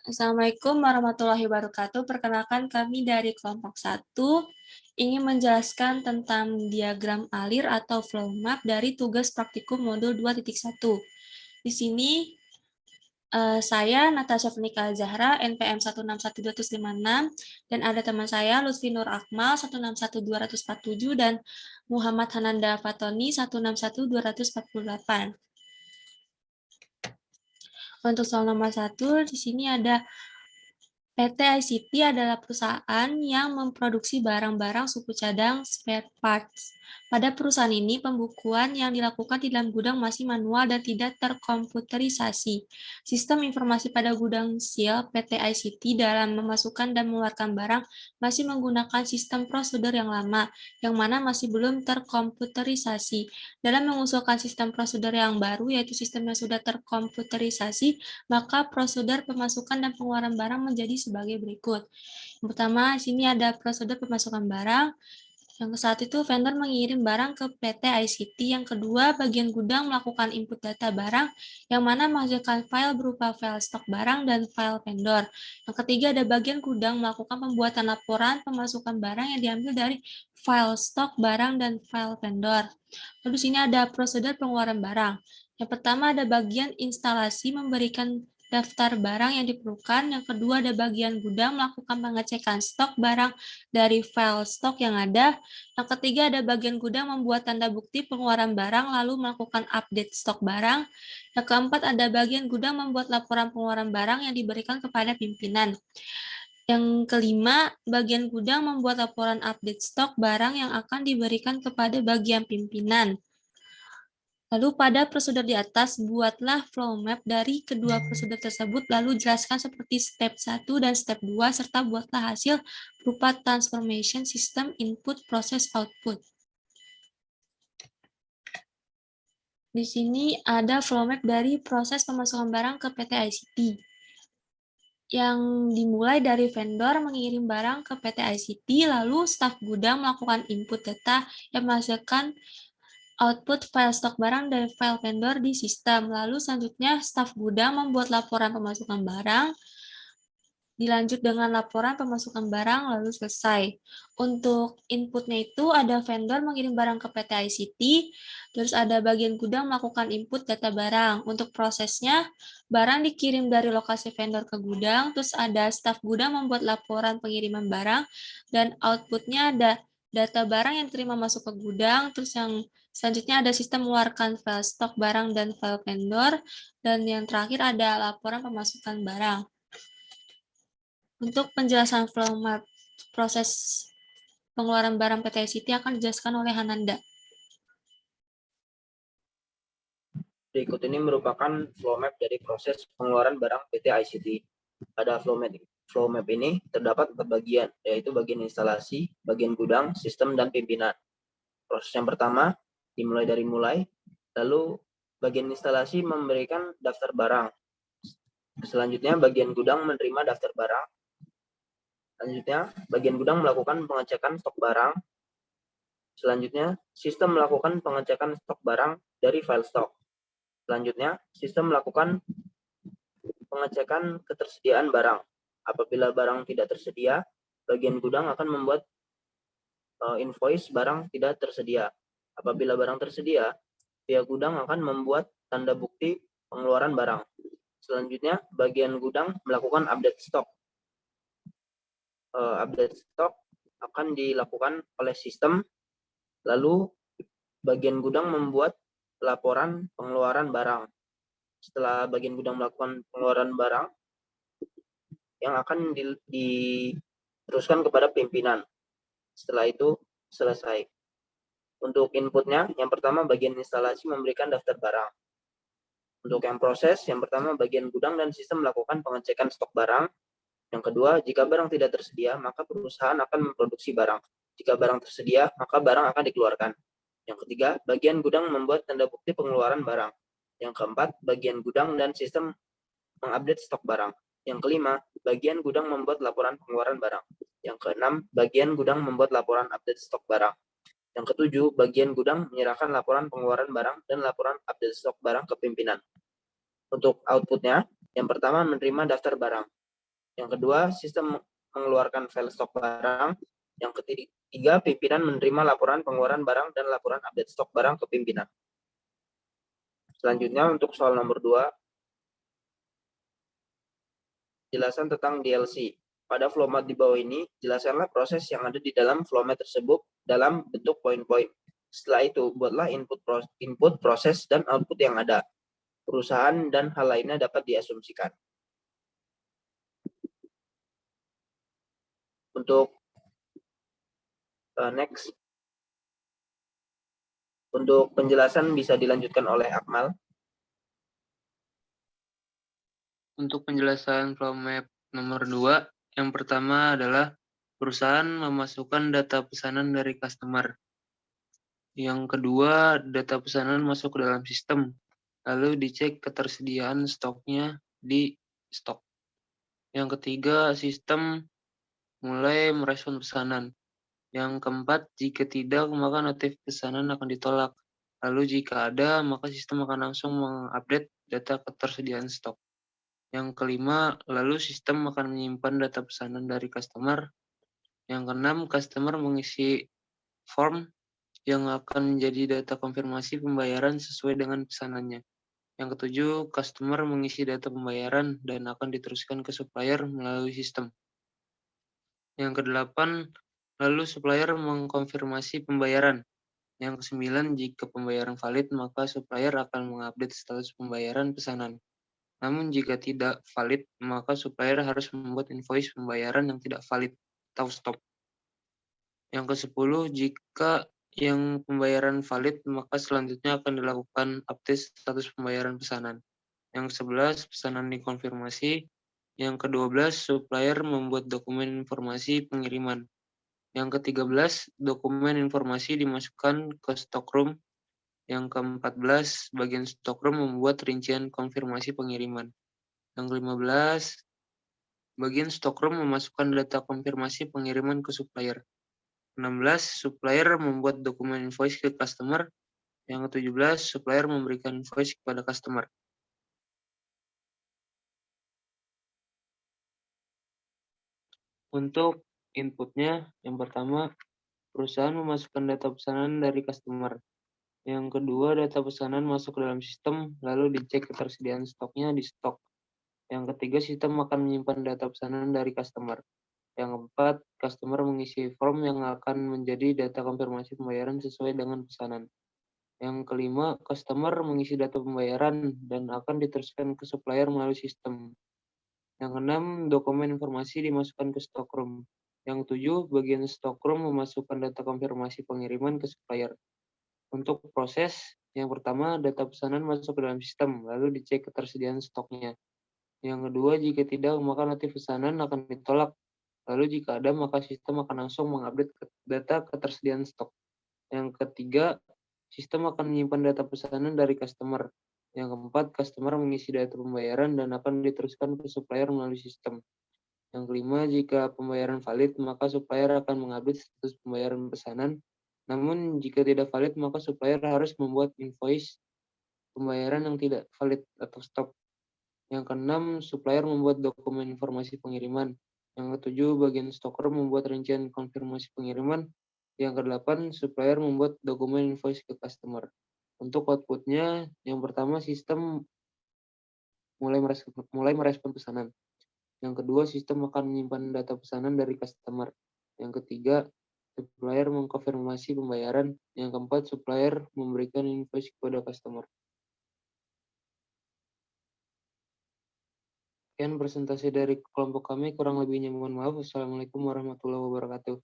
Assalamualaikum warahmatullahi wabarakatuh. Perkenalkan kami dari kelompok 1 ingin menjelaskan tentang diagram alir atau flow map dari tugas praktikum modul 2.1. Di sini saya Natasha Funika Zahra, NPM 161256, dan ada teman saya Lutfi Nur Akmal 161247 dan Muhammad Hananda Fatoni 161248. Untuk soal nomor 1, di sini ada PT ICT adalah perusahaan yang memproduksi barang-barang suku cadang spare parts. Pada perusahaan ini, pembukuan yang dilakukan di dalam gudang masih manual dan tidak terkomputerisasi. Sistem informasi pada gudang SIL PT ICT dalam memasukkan dan mengeluarkan barang masih menggunakan sistem prosedur yang lama, yang mana masih belum terkomputerisasi. Dalam mengusulkan sistem prosedur yang baru, yaitu sistem yang sudah terkomputerisasi, maka prosedur pemasukan dan pengeluaran barang menjadi sebagai berikut. Yang pertama, di sini ada prosedur pemasukan barang. Yang saat itu vendor mengirim barang ke PT ICT. Yang kedua, bagian gudang melakukan input data barang, yang mana menghasilkan file berupa file stok barang dan file vendor. Yang ketiga, ada bagian gudang melakukan pembuatan laporan pemasukan barang yang diambil dari file stok barang dan file vendor. Lalu di sini ada prosedur pengeluaran barang. Yang pertama ada bagian instalasi memberikan daftar barang yang diperlukan. Yang kedua ada bagian gudang melakukan pengecekan stok barang dari file stok yang ada. Yang ketiga ada bagian gudang membuat tanda bukti pengeluaran barang lalu melakukan update stok barang. Yang keempat ada bagian gudang membuat laporan pengeluaran barang yang diberikan kepada pimpinan. Yang kelima, bagian gudang membuat laporan update stok barang yang akan diberikan kepada bagian pimpinan. Lalu pada prosedur di atas, buatlah flow map dari kedua prosedur tersebut, lalu jelaskan seperti step 1 dan step 2, serta buatlah hasil berupa transformation system input proses output. Di sini ada flow map dari proses pemasukan barang ke PT ICT. Yang dimulai dari vendor mengirim barang ke PT ICT, lalu staf gudang melakukan input data yang menghasilkan output file stok barang dari file vendor di sistem. Lalu selanjutnya staf gudang membuat laporan pemasukan barang, dilanjut dengan laporan pemasukan barang, lalu selesai. Untuk inputnya itu ada vendor mengirim barang ke PT ICT, terus ada bagian gudang melakukan input data barang. Untuk prosesnya, barang dikirim dari lokasi vendor ke gudang, terus ada staf gudang membuat laporan pengiriman barang, dan outputnya ada data barang yang terima masuk ke gudang, terus yang selanjutnya ada sistem mengeluarkan file stok barang dan file vendor, dan yang terakhir ada laporan pemasukan barang. Untuk penjelasan flow map proses pengeluaran barang PT ICT akan dijelaskan oleh Hananda. Berikut ini merupakan flow map dari proses pengeluaran barang PT ICT. Pada flow map ini terdapat 4 bagian, yaitu bagian instalasi, bagian gudang, sistem, dan pimpinan. Proses yang pertama dimulai dari mulai, lalu bagian instalasi memberikan daftar barang. Selanjutnya bagian gudang menerima daftar barang. Selanjutnya, bagian gudang melakukan pengecekan stok barang. Selanjutnya, sistem melakukan pengecekan stok barang dari file stok. Selanjutnya, sistem melakukan pengecekan ketersediaan barang. Apabila barang tidak tersedia, bagian gudang akan membuat invoice barang tidak tersedia. Apabila barang tersedia, pihak gudang akan membuat tanda bukti pengeluaran barang. Selanjutnya, bagian gudang melakukan update stok. Update stok akan dilakukan oleh sistem, lalu bagian gudang membuat laporan pengeluaran barang. Setelah bagian gudang melakukan pengeluaran barang, yang akan diteruskan kepada pimpinan. Setelah itu selesai. Untuk inputnya, yang pertama bagian instalasi memberikan daftar barang. Untuk yang proses, yang pertama bagian gudang dan sistem melakukan pengecekan stok barang. Yang kedua, jika barang tidak tersedia, maka perusahaan akan memproduksi barang. Jika barang tersedia, maka barang akan dikeluarkan. Yang ketiga, bagian gudang membuat tanda bukti pengeluaran barang. Yang keempat, bagian gudang dan sistem mengupdate stok barang. Yang kelima, bagian gudang membuat laporan pengeluaran barang. Yang keenam, bagian gudang membuat laporan update stok barang. Yang ketujuh, bagian gudang menyerahkan laporan pengeluaran barang dan laporan update stok barang ke pimpinan. Untuk outputnya, yang pertama menerima daftar barang. Yang kedua, sistem mengeluarkan file stok barang. Yang ketiga, pimpinan menerima laporan pengeluaran barang dan laporan update stok barang ke pimpinan. Selanjutnya untuk soal nomor 2, jelasan tentang DLC. Pada flowmart di bawah ini, jelaskanlah proses yang ada di dalam flowmart tersebut dalam bentuk poin-poin. Setelah itu, buatlah input, proses, dan output yang ada. Perusahaan dan hal lainnya dapat diasumsikan. Untuk next, untuk penjelasan bisa dilanjutkan oleh Akmal. Untuk penjelasan flow map nomor 2, yang pertama adalah perusahaan memasukkan data pesanan dari customer. Yang kedua, data pesanan masuk ke dalam sistem, lalu dicek ketersediaan stoknya di stok. Yang ketiga, sistem mulai merespon pesanan. Yang keempat, jika tidak, maka notif pesanan akan ditolak. Lalu jika ada, maka sistem akan langsung mengupdate data ketersediaan stok. Yang kelima, lalu sistem akan menyimpan data pesanan dari customer. Yang keenam, customer mengisi form yang akan menjadi data konfirmasi pembayaran sesuai dengan pesanannya. Yang ketujuh, customer mengisi data pembayaran dan akan diteruskan ke supplier melalui sistem. Yang kedelapan, lalu supplier mengkonfirmasi pembayaran. Yang kesembilan, jika pembayaran valid, maka supplier akan mengupdate status pembayaran pesanan. Namun jika tidak valid, maka supplier harus membuat invoice pembayaran yang tidak valid atau stop. Yang ke-10, jika yang pembayaran valid, maka selanjutnya akan dilakukan update status pembayaran pesanan. Yang ke-11, pesanan dikonfirmasi. Yang ke-12, supplier membuat dokumen informasi pengiriman. Yang ke-13, dokumen informasi dimasukkan ke stockroom. Yang ke-14, bagian stockroom membuat rincian konfirmasi pengiriman. Yang ke-15, bagian stockroom memasukkan data konfirmasi pengiriman ke supplier. 16, supplier membuat dokumen invoice ke customer. Yang ke-17, supplier memberikan invoice kepada customer. Untuk inputnya, yang pertama, perusahaan memasukkan data pesanan dari customer. Yang kedua, data pesanan masuk ke dalam sistem, lalu dicek ketersediaan stoknya di stok. Yang ketiga, sistem akan menyimpan data pesanan dari customer. Yang keempat, customer mengisi form yang akan menjadi data konfirmasi pembayaran sesuai dengan pesanan. Yang kelima, customer mengisi data pembayaran dan akan diteruskan ke supplier melalui sistem. Yang keenam, dokumen informasi dimasukkan ke stockroom. Yang ketujuh, bagian stockroom memasukkan data konfirmasi pengiriman ke supplier. Untuk proses, yang pertama, data pesanan masuk ke dalam sistem, lalu dicek ketersediaan stoknya. Yang kedua, jika tidak, maka notif pesanan akan ditolak. Lalu jika ada, maka sistem akan langsung mengupdate data ketersediaan stok. Yang ketiga, sistem akan menyimpan data pesanan dari customer. Yang keempat, customer mengisi data pembayaran dan akan diteruskan ke supplier melalui sistem. Yang kelima, jika pembayaran valid, maka supplier akan mengupdate status pembayaran pesanan. Namun, jika tidak valid, maka supplier harus membuat invoice pembayaran yang tidak valid atau stop. Yang keenam, supplier membuat dokumen informasi pengiriman. Yang ketujuh, bagian stocker membuat rincian konfirmasi pengiriman. Yang kedelapan, supplier membuat dokumen invoice ke customer. Untuk outputnya, yang pertama, sistem mulai merespon pesanan. Yang kedua, sistem akan menyimpan data pesanan dari customer. Yang ketiga, supplier mengkonfirmasi pembayaran. Yang keempat, supplier memberikan invoice kepada customer. Sekian presentasi dari kelompok kami, kurang lebihnya mohon maaf. Wassalamualaikum warahmatullahi wabarakatuh.